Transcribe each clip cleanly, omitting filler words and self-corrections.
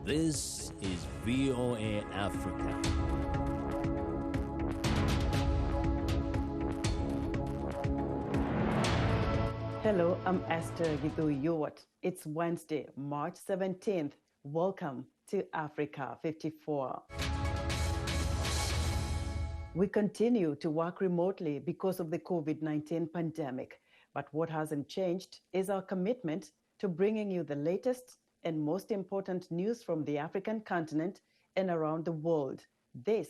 This is VOA Africa. Hello, I'm Esther Githui-Ewart. It's Wednesday, March 17th. Welcome to Africa 54. We continue to work remotely because of the COVID-19 pandemic. But what hasn't changed is our commitment to bringing you the latest and most important news from the African continent and around the world. This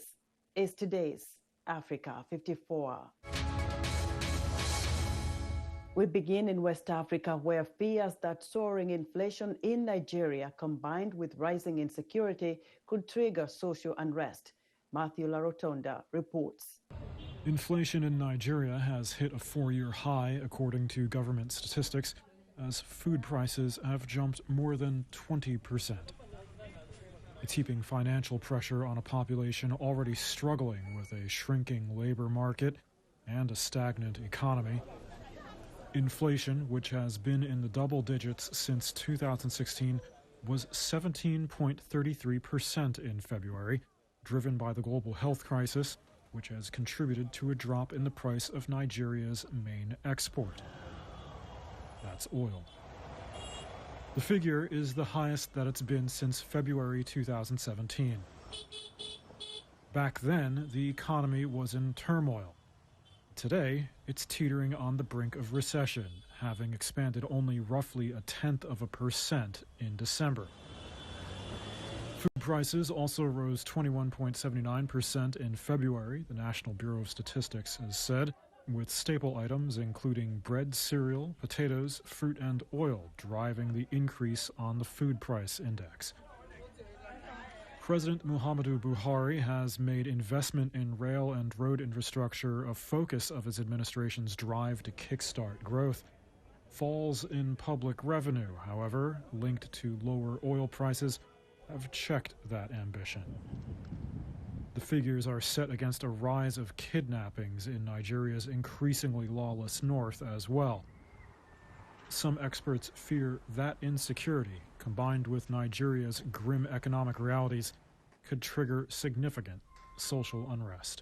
is today's Africa 54. We begin in West Africa, where fears that soaring inflation in Nigeria combined with rising insecurity could trigger social unrest. Matthew Larotonda reports. Inflation in Nigeria has hit a four-year high, according to government statistics, as food prices have jumped more than 20%. It's heaping financial pressure on a population already struggling with a shrinking labor market and a stagnant economy. Inflation, which has been in the double digits since 2016, was 17.33% in February, driven by the global health crisis, which has contributed to a drop in the price of Nigeria's main export. That's oil. The figure is the highest that it's been since February 2017. Back then, the economy was in turmoil. Today, it's teetering on the brink of recession, having expanded only roughly 0.1% in December. Food prices also rose 21.79% in February, the National Bureau of Statistics has said, with staple items including bread, cereal, potatoes, fruit, and oil driving the increase on the food price index. President Muhammadu Buhari has made investment in rail and road infrastructure a focus of his administration's drive to kickstart growth. Falls in public revenue, however, linked to lower oil prices, have checked that ambition. The figures are set against a rise of kidnappings in Nigeria's increasingly lawless north as well. Some experts fear that insecurity, combined with Nigeria's grim economic realities, could trigger significant social unrest.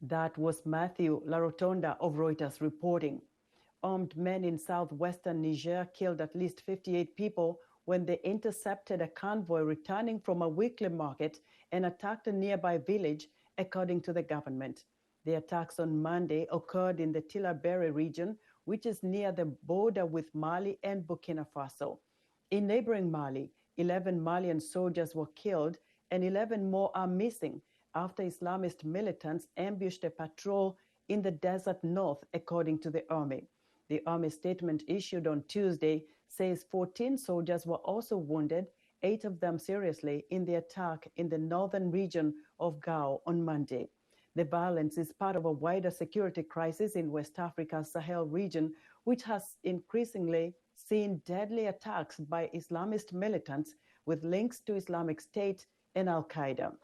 That was Matthew Larotonda of Reuters reporting. Armed men in southwestern Niger killed at least 58 people when they intercepted a convoy returning from a weekly market and attacked a nearby village, according to the government. The attacks on Monday occurred in the Tillabery region, which is near the border with Mali and Burkina Faso. In neighboring Mali, 11 Malian soldiers were killed and 11 more are missing after Islamist militants ambushed a patrol in the desert north, according to the army. The army statement issued on Tuesday says 14 soldiers were also wounded, 8 of them seriously, in the attack in the northern region of Gao on Monday. The violence is part of a wider security crisis in West Africa's Sahel region, which has increasingly seen deadly attacks by Islamist militants with links to Islamic State and Al-Qaeda.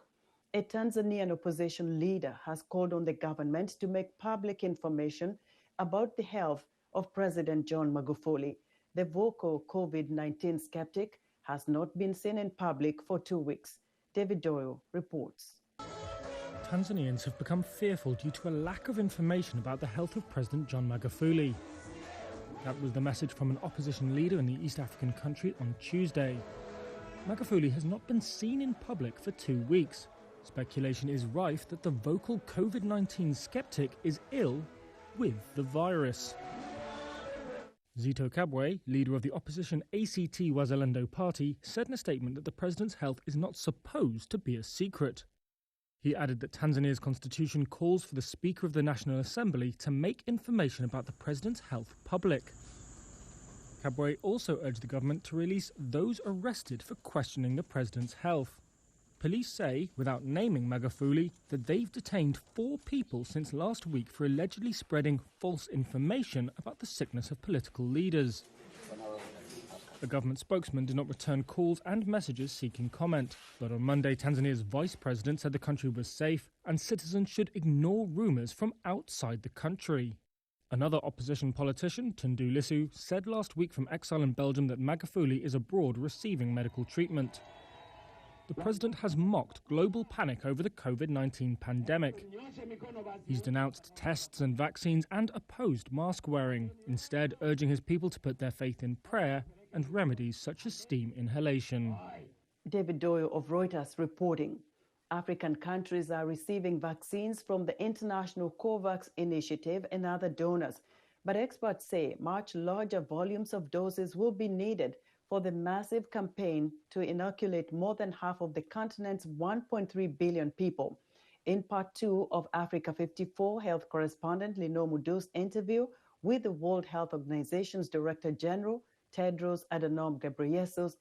A Tanzanian opposition leader has called on the government to make public information about the health of President John Magufuli. The vocal COVID-19 skeptic has not been seen in public for 2 weeks. David Doyle reports. Tanzanians have become fearful due to a lack of information about the health of President John Magufuli. That was the message from an opposition leader in the East African country on Tuesday. Magufuli has not been seen in public for 2 weeks. Speculation is rife that the vocal COVID-19 skeptic is ill with the virus. Zito Kabwe, leader of the opposition ACT Wazalendo party, said in a statement that the president's health is not supposed to be a secret. He added that Tanzania's constitution calls for the Speaker of the National Assembly to make information about the president's health public. Kabwe also urged the government to release those arrested for questioning the president's health. Police say, without naming Magufuli, that they've detained 4 people since last week for allegedly spreading false information about the sickness of political leaders. A government spokesman did not return calls and messages seeking comment. But on Monday, Tanzania's vice president said the country was safe and citizens should ignore rumours from outside the country. Another opposition politician, Tundu Lissu, said last week from exile in Belgium that Magufuli is abroad receiving medical treatment. the president has mocked global panic over the COVID-19 pandemic. He's denounced tests and vaccines and opposed mask wearing, instead urging his people to put their faith in prayer and remedies such as steam inhalation. David Doyle of Reuters reporting. African countries are receiving vaccines from the International COVAX initiative and other donors, but experts say much larger volumes of doses will be needed for the massive campaign to inoculate more than half of the continent's 1.3 billion people. In part 2 of Africa 54 health correspondent Lino Mudu's interview with the World Health Organization's Director General, Tedros Adhanom Ghebreyesus,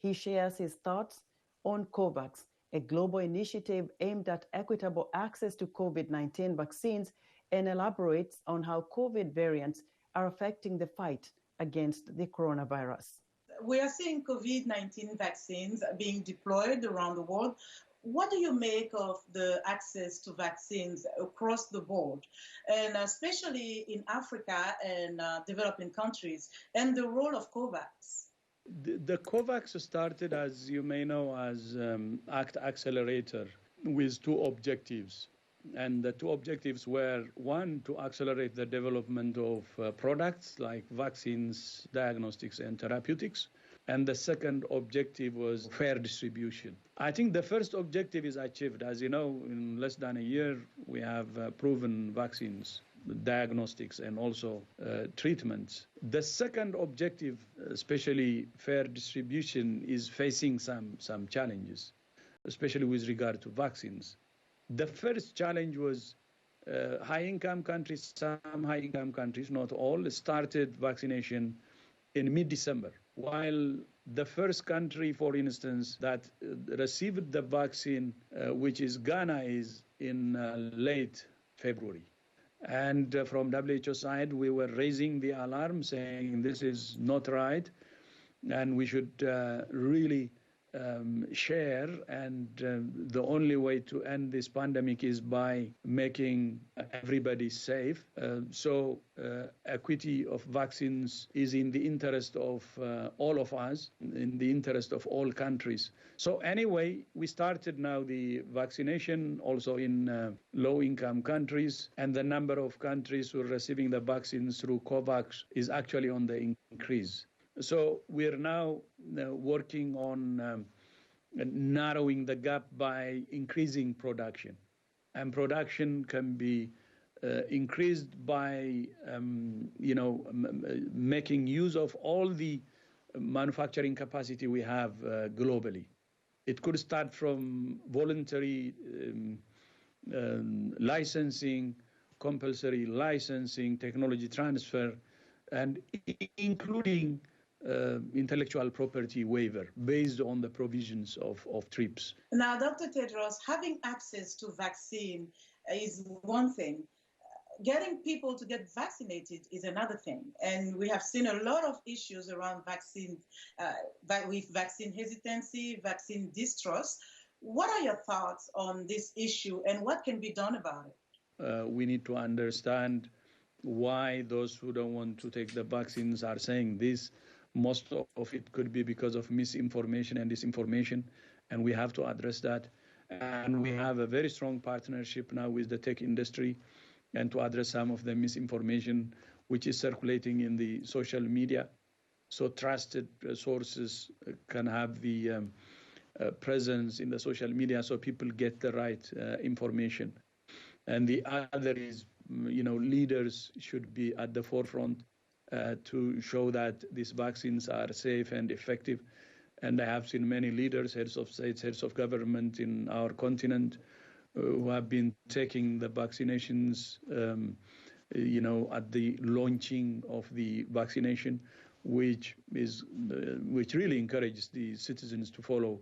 he shares his thoughts on COVAX, a global initiative aimed at equitable access to COVID-19 vaccines, and elaborates on how COVID variants are affecting the fight against the coronavirus. We are seeing COVID-19 vaccines being deployed around the world. What do you make of the access to vaccines across the board, and especially in Africa and developing countries, and the role of COVAX? The COVAX started, as you may know, as ACT Accelerator with two objectives. And the two objectives were, one, to accelerate the development of products like vaccines, diagnostics, and therapeutics. And the second objective was fair distribution. I think the first objective is achieved. As you know, in less than a year, we have proven vaccines, diagnostics, and also treatments. The second objective, especially fair distribution, is facing some challenges, especially with regard to vaccines. The first challenge was high-income countries, some high-income countries, not all, started vaccination in mid-December, while the first country, for instance, that received the vaccine, which is Ghana, is in late February. And from WHO side, we were raising the alarm, saying this is not right, and we should really share, and the only way to end this pandemic is by making everybody safe. So equity of vaccines is in the interest of all of us, in the interest of all countries. So anyway, we started now the vaccination also in low-income countries, and the number of countries who are receiving the vaccines through COVAX is actually on the increase. So we're now working on narrowing the gap by increasing production. And production can be increased by, making use of all the manufacturing capacity we have globally. It could start from voluntary licensing, compulsory licensing, technology transfer, and including intellectual property waiver based on the provisions of TRIPS. Now, Dr. Tedros, having access to vaccine is one thing. Getting people to get vaccinated is another thing. And we have seen a lot of issues around vaccine, with vaccine hesitancy, vaccine distrust. What are your thoughts on this issue and what can be done about it? We need to understand why those who don't want to take the vaccines are saying this. Most of it could be because of misinformation and disinformation, and we have to address that. And we have a very strong partnership now with the tech industry, and to address some of the misinformation which is circulating in the social media. So trusted sources can have the presence in the social media so people get the right information. And the other is, leaders should be at the forefront to show that these vaccines are safe and effective. And I have seen many leaders, heads of states, heads of government in our continent who have been taking the vaccinations, at the launching of the vaccination, which really encourages the citizens to follow.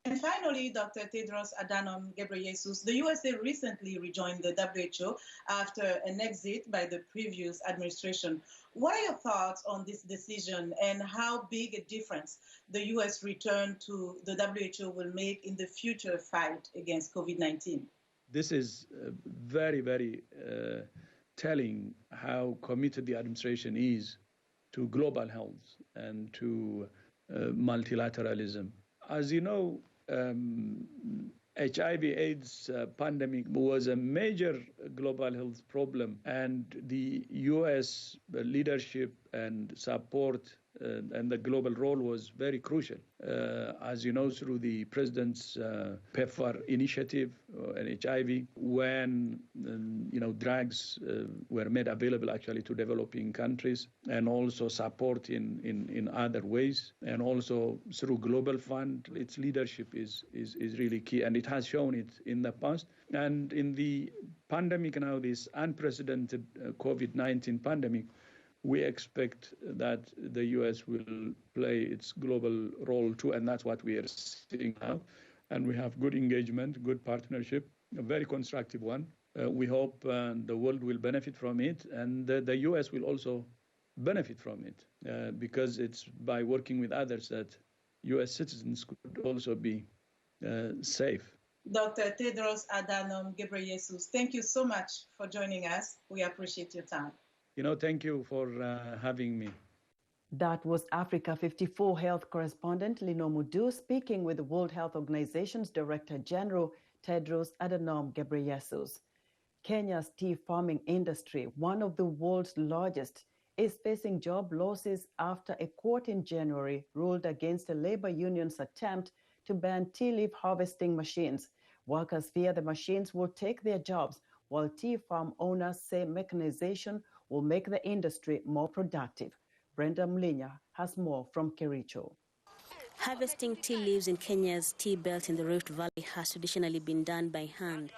And finally, Dr. Tedros Adhanom Ghebreyesus, the USA recently rejoined the WHO after an exit by the previous administration. What are your thoughts on this decision and how big a difference the US return to the WHO will make in the future fight against COVID-19? This is very, very telling how committed the administration is to global health and to multilateralism. As you know, HIV/AIDS pandemic was a major global health problem, and the U.S. leadership and support and the global role was very crucial. As you know, through the president's PEPFAR initiative and HIV, when drugs were made available actually to developing countries, and also support in other ways, and also through Global Fund, its leadership is really key, and it has shown it in the past. And in the pandemic now, this unprecedented COVID-19 pandemic, we expect that the U.S. will play its global role too, and that's what we are seeing now. And we have good engagement, good partnership, a very constructive one. We hope the world will benefit from it, and the U.S. will also benefit from it, because it's by working with others that U.S. citizens could also be safe. Dr. Tedros Adhanom Ghebreyesus, thank you so much for joining us. We appreciate your time. Thank you for having me. That was Africa 54 health correspondent Lino Mudu speaking with the World Health Organization's Director General Tedros Adhanom Ghebreyesus. Kenya's tea farming industry, one of the world's largest, is facing job losses after a court in January ruled against a labor union's attempt to ban tea leaf harvesting machines. Workers fear the machines will take their jobs, while tea farm owners say mechanization will make the industry more productive. Brenda Mlinya has more from Kericho. Harvesting tea leaves in Kenya's tea belt in the Rift Valley has traditionally been done by hand.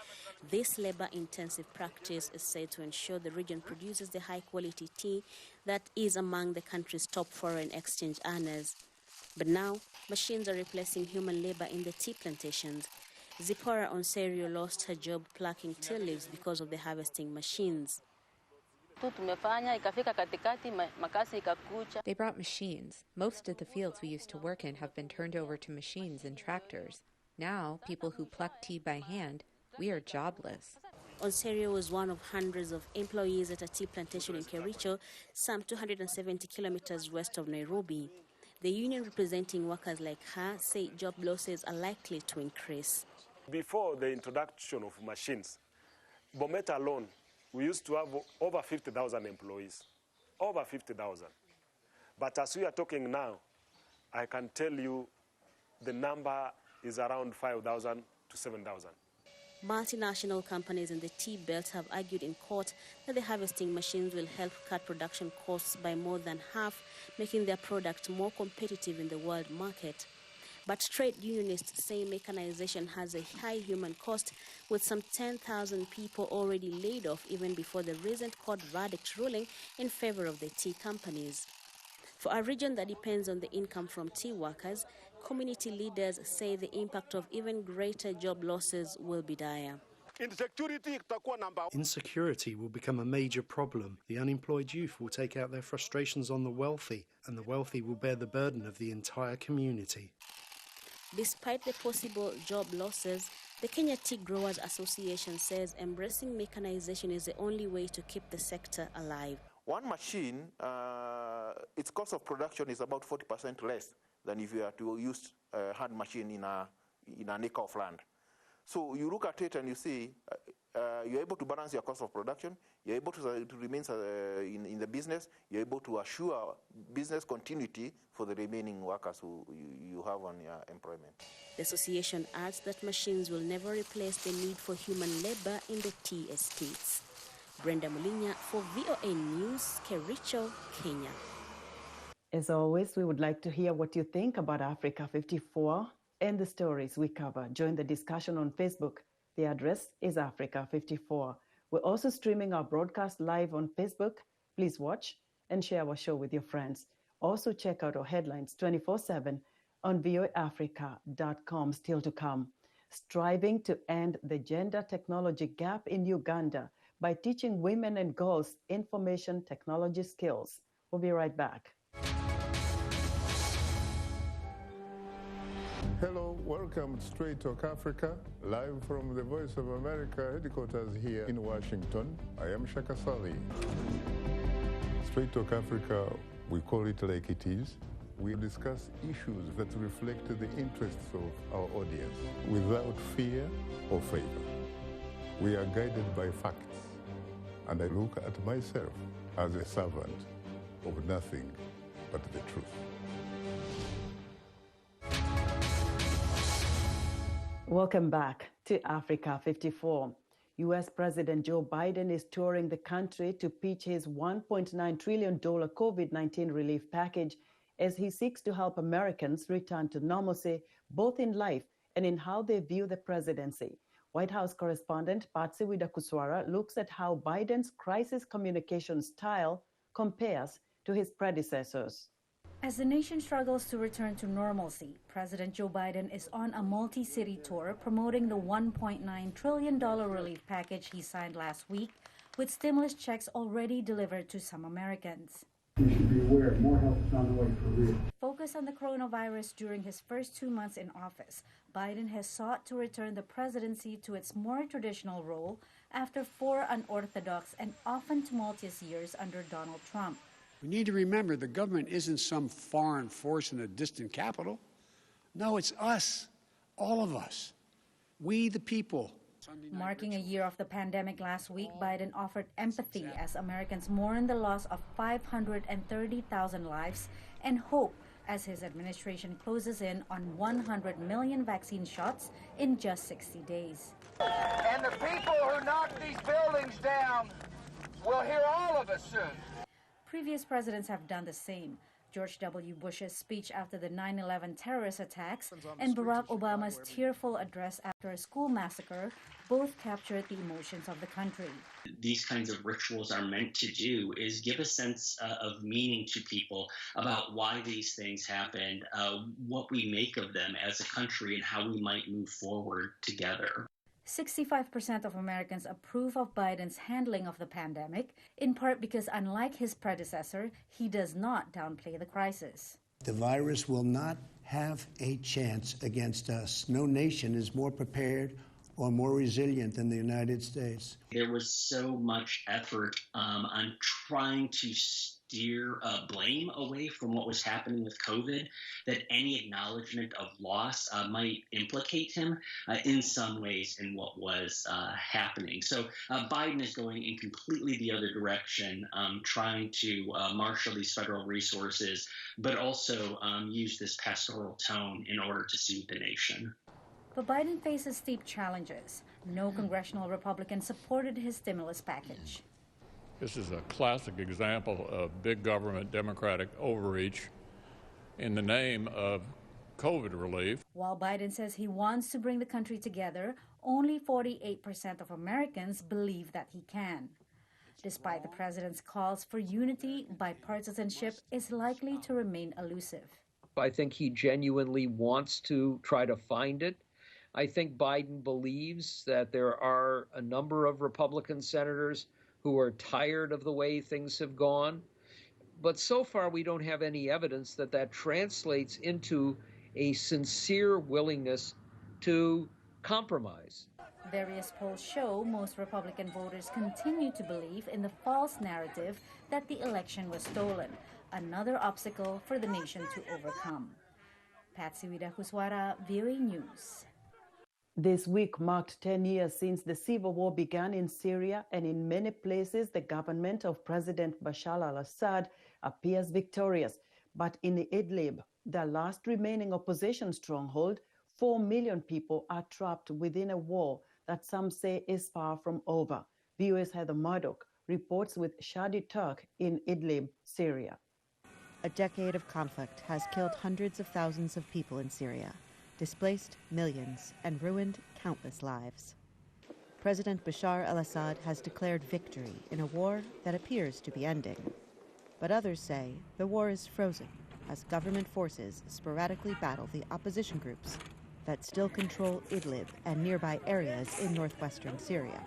This labor-intensive practice is said to ensure the region produces the high-quality tea that is among the country's top foreign exchange earners. But now, machines are replacing human labor in the tea plantations. Zipporah Onserio lost her job plucking tea leaves because of the harvesting machines. They brought machines. Most of the fields we used to work in have been turned over to machines and tractors. Now, people who pluck tea by hand, we are jobless. Onserio was one of hundreds of employees at a tea plantation in Kericho, some 270 kilometers west of Nairobi. The union representing workers like her say job losses are likely to increase. Before the introduction of machines, Bomet alone, we used to have over 50,000 employees, over 50,000. But as we are talking now, I can tell you the number is around 5,000 to 7,000. Multinational companies in the tea belt have argued in court that the harvesting machines will help cut production costs by more than half, making their product more competitive in the world market. But trade unionists say mechanization has a high human cost, with some 10,000 people already laid off even before the recent court verdict ruling in favor of the tea companies. For a region that depends on the income from tea workers, community leaders say the impact of even greater job losses will be dire. Insecurity will become a major problem. The unemployed youth will take out their frustrations on the wealthy, and the wealthy will bear the burden of the entire community. Despite the possible job losses, the Kenya Tea Growers Association says embracing mechanization is the only way to keep the sector alive. One machine, its cost of production is about 40% less than if you are to use a hand machine in an acre of land. So you look at it and you see you're able to balance your cost of production, you're able to remain in the business, you're able to assure business continuity for the remaining workers who you have on your employment. The association adds that machines will never replace the need for human labor in the tea estates. Brenda Mulinya for VOA News, Kericho, Kenya. As always, we would like to hear what you think about Africa 54 and the stories we cover. Join the discussion on Facebook. The address is Africa 54. We're also streaming our broadcast live on Facebook. Please watch and share our show with your friends. Also check out our headlines 24/7 on voaafrica.com. Still to come. Striving to end the gender technology gap in Uganda by teaching women and girls information technology skills. We'll be right back. Hello, welcome to Straight Talk Africa, live from the Voice of America headquarters here in Washington. I am Shaka Sali. Straight Talk Africa, we call it like it is. We discuss issues that reflect the interests of our audience without fear or favor. We are guided by facts, and I look at myself as a servant of nothing but the truth. Welcome back to Africa 54. U.S. President Joe Biden is touring the country to pitch his $1.9 trillion COVID-19 relief package as he seeks to help Americans return to normalcy, both in life and in how they view the presidency. White House correspondent Patsy Widakuswara looks at how Biden's crisis communication style compares to his predecessors. As the nation struggles to return to normalcy, President Joe Biden is on a multi-city tour promoting the $1.9 trillion relief package he signed last week, with stimulus checks already delivered to some Americans. You should be aware, more help is on the way for real. Focused on the coronavirus during his first 2 months in office, Biden has sought to return the presidency to its more traditional role after 4 unorthodox and often tumultuous years under Donald Trump. We need to remember the government isn't some foreign force in a distant capital. No, it's us, all of us, we the people. Marking a year of the pandemic last week, Biden offered empathy as Americans mourn the loss of 530,000 lives and hope as his administration closes in on 100 million vaccine shots in just 60 days. And the people who knocked these buildings down will hear all of us soon. Previous presidents have done the same. George W. Bush's speech after the 9/11 terrorist attacks and Barack Obama's tearful address after a school massacre both captured the emotions of the country. These kinds of rituals are meant to do is give a sense of meaning to people about why these things happened, what we make of them as a country, and how we might move forward together. 65% of Americans approve of Biden's handling of the pandemic, in part because, unlike his predecessor, he does not downplay the crisis. The virus will not have a chance against us. No nation is more prepared or more resilient than the United States. There was so much effort on trying to steer blame away from what was happening with COVID that any acknowledgement of loss might implicate him in some ways in what was happening. So Biden is going in completely the other direction, trying to marshal these federal resources, but also use this pastoral tone in order to soothe the nation. But Biden faces steep challenges. No congressional Republicans supported his stimulus package. This is a classic example of big government Democratic overreach in the name of COVID relief. While Biden says he wants to bring the country together, only 48% of Americans believe that he can. Despite the president's calls for unity, bipartisanship is likely to remain elusive. I think he genuinely wants to try to find it. I think Biden believes that there are a number of Republican senators who are tired of the way things have gone. But so far, we don't have any evidence that that translates into a sincere willingness to compromise. Various polls show most Republican voters continue to believe in the false narrative that the election was stolen, another obstacle for the nation to overcome. Patsy Widakuswara, VOA News. This week marked 10 years since the civil war began in Syria, and in many places the government of President Bashar al-Assad appears victorious. But in Idlib, the last remaining opposition stronghold, 4 million people are trapped within a war that some say is far from over. VOA's Heather Murdoch reports with Shadi Turk in Idlib, Syria. A decade of conflict has killed hundreds of thousands of people in Syria, displaced millions, and ruined countless lives. President Bashar al-Assad has declared victory in a war that appears to be ending. But others say the war is frozen as government forces sporadically battle the opposition groups that still control Idlib and nearby areas in northwestern Syria.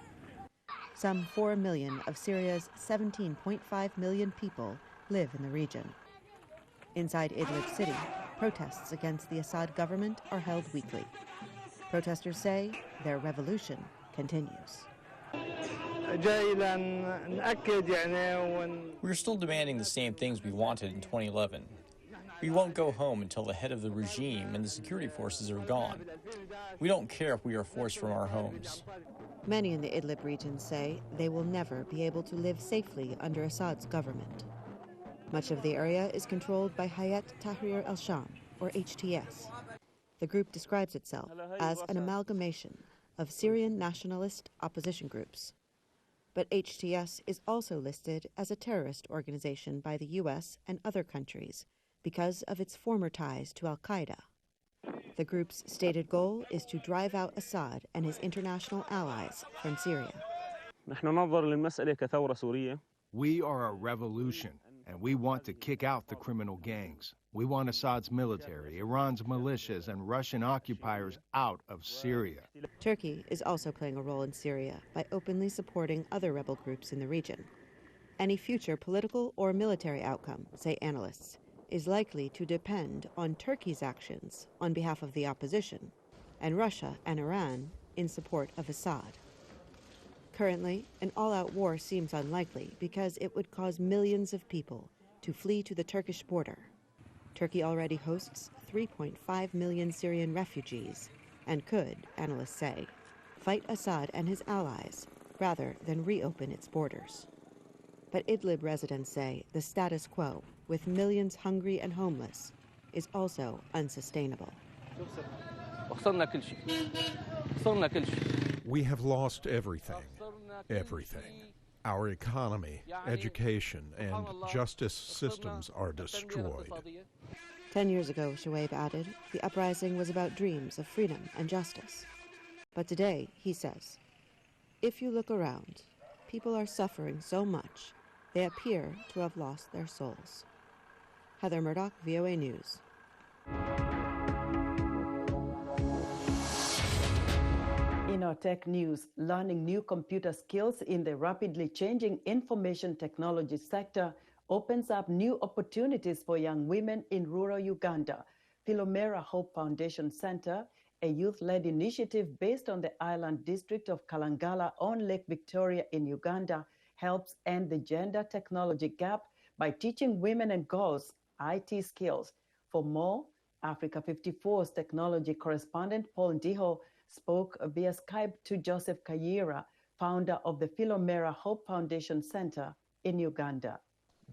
Some 4 million of Syria's 17.5 million people live in the region. Inside Idlib city, protests against the Assad government are held weekly. Protesters say their revolution continues. We're still demanding the same things we wanted in 2011. We won't go home until the head of the regime and the security forces are gone. We don't care if we are forced from our homes. Many in the Idlib region say they will never be able to live safely under Assad's government. Much of the area is controlled by Hayat Tahrir al-Sham, or HTS. The group describes itself as an amalgamation of Syrian nationalist opposition groups. But HTS is also listed as a terrorist organization by the U.S. and other countries because of its former ties to al-Qaeda. The group's stated goal is to drive out Assad and his international allies from Syria. We are a revolution, and we want to kick out the criminal gangs. We want Assad's military, Iran's militias, and Russian occupiers out of Syria. Turkey is also playing a role in Syria by openly supporting other rebel groups in the region. Any future political or military outcome, say analysts, is likely to depend on Turkey's actions on behalf of the opposition, and Russia and Iran in support of Assad. Currently, an all-out war seems unlikely because it would cause millions of people to flee to the Turkish border. Turkey already hosts 3.5 million Syrian refugees and could, analysts say, fight Assad and his allies rather than reopen its borders. But Idlib residents say the status quo, with millions hungry and homeless, is also unsustainable. We have lost everything. Everything. Our economy, education, and justice systems are destroyed. 10 years ago, Shoaib added, the uprising was about dreams of freedom and justice. But today, he says, if you look around, people are suffering so much, they appear to have lost their souls. Heather Murdoch, VOA News. In our tech news, learning new computer skills in the rapidly changing information technology sector opens up new opportunities for young women in rural Uganda. Philomera Hope Foundation Center, a youth-led initiative based on the island district of Kalangala on Lake Victoria in Uganda, helps end the gender technology gap by teaching women and girls IT skills. For more, Africa 54's technology correspondent Paul Ndiho spoke via Skype to Joseph Kayira, founder of the Philomera Hope Foundation Center in Uganda.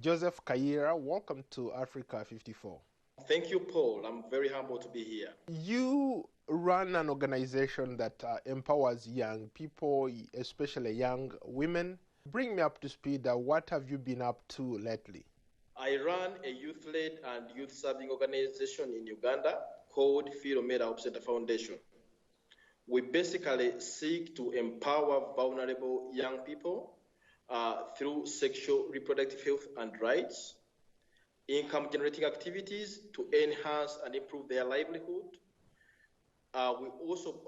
Joseph Kayira, welcome to Africa 54. Thank you, Paul. I'm very humbled to be here. You run an organization that empowers young people, especially young women. Bring me up to speed. What have you been up to lately? I run a youth-led and youth-serving organization in Uganda called Philomera Hope Center Foundation. We basically seek to empower vulnerable young people through sexual reproductive health and rights, income-generating activities to enhance and improve their livelihood. We also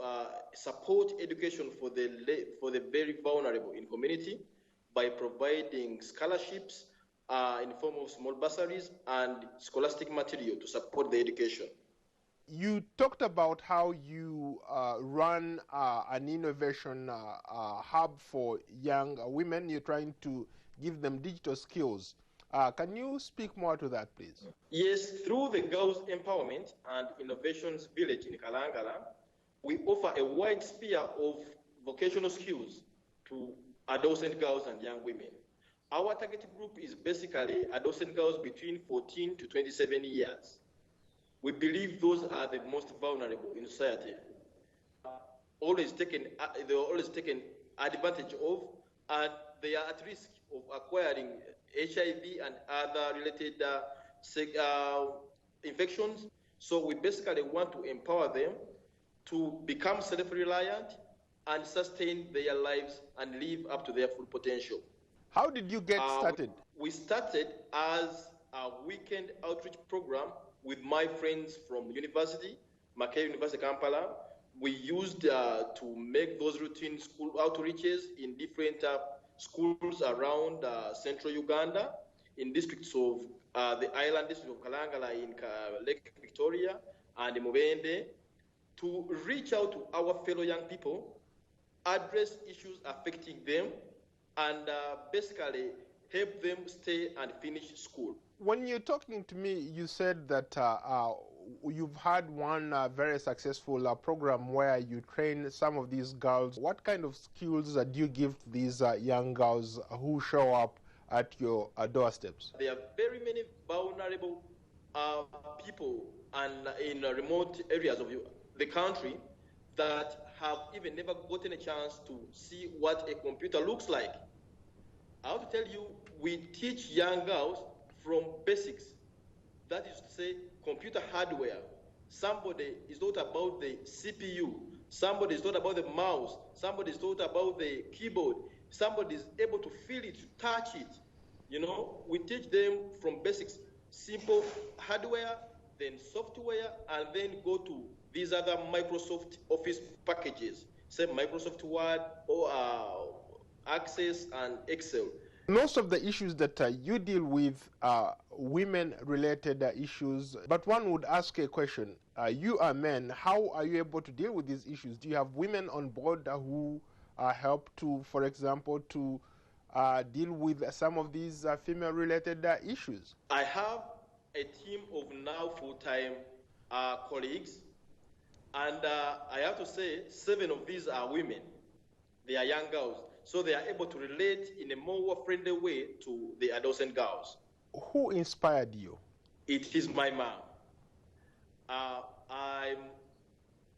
support education for the very vulnerable in community by providing scholarships in the form of small bursaries and scholastic material to support the education. You talked about how you run an innovation hub for young women. You're trying to give them digital skills. Can you speak more to that, please? Yes, through the Girls Empowerment and Innovations Village in Kalangala, we offer a wide sphere of vocational skills to adolescent girls and young women. Our target group is basically adolescent girls between 14 to 27 years. We believe those are the most vulnerable in society. They're always taken advantage of, and they are at risk of acquiring HIV and other related infections. So we basically want to empower them to become self-reliant and sustain their lives and live up to their full potential. How did you get started? We started as a weekend outreach program with my friends from university, Makerere University, Kampala. We used to make those routine school outreaches in different schools around central Uganda, in districts of the island district of Kalangala in Lake Victoria and Mubende, to reach out to our fellow young people, address issues affecting them, and basically help them stay and finish school. When you're talking to me, you said that you've had one very successful program where you train some of these girls. What kind of skills do you give to these young girls who show up at your doorsteps? There are very many vulnerable people and in remote areas of the country that have even never gotten a chance to see what a computer looks like. I have to tell you, we teach young girls from basics. That is to say, computer hardware. Somebody is taught about the CPU. Somebody is taught about the mouse. Somebody is taught about the keyboard. Somebody is able to feel it, to touch it. You know, we teach them from basics, simple hardware, then software, and then go to these other Microsoft Office packages, say Microsoft Word or Access and Excel. Most of the issues that you deal with are women-related issues, but one would ask a question. You are men. How are you able to deal with these issues? Do you have women on board who help to, for example, to deal with some of these female-related issues? I have a team of now full-time colleagues, and I have to say 7 of these are women. They are young girls. So they are able to relate in a more friendly way to the adolescent girls. Who inspired you? It is my mom. I'm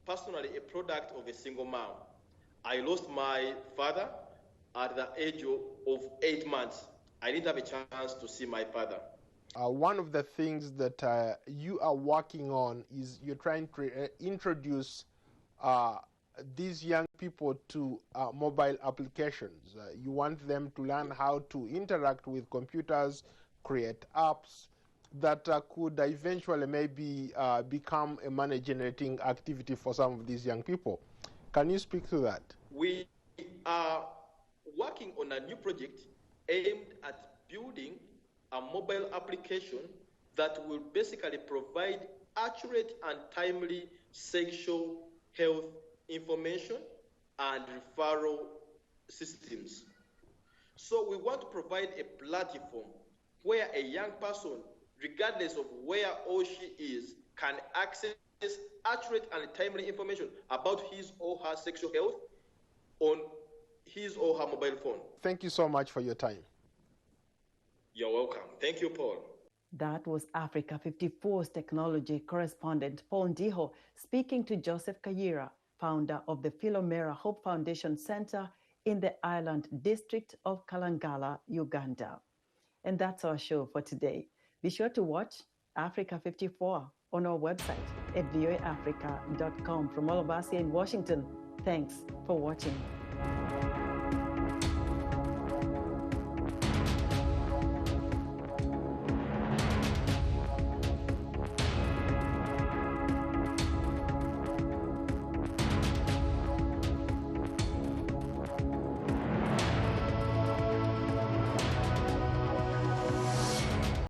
personally a product of a single mom. I lost my father at the age of 8 months. I didn't have a chance to see my father. One of the things that you are working on is you're trying to introduce these young people to mobile applications. You want them to learn how to interact with computers, create apps that could eventually maybe become a money-generating activity for some of these young people. Can you speak to that? We are working on a new project aimed at building a mobile application that will basically provide accurate and timely sexual health information and referral systems. So we want to provide a platform where a young person, regardless of where or she is, can access accurate and timely information about his or her sexual health on his or her mobile phone. Thank you so much for your time. You're welcome. Thank you, Paul. That was Africa 54's technology correspondent Paul Ndiho speaking to Joseph Kayira, founder of the Philomera Hope Foundation Center in the Island District of Kalangala, Uganda. And that's our show for today. Be sure to watch Africa 54 on our website at voaafrica.com. From all of us here in Washington, thanks for watching.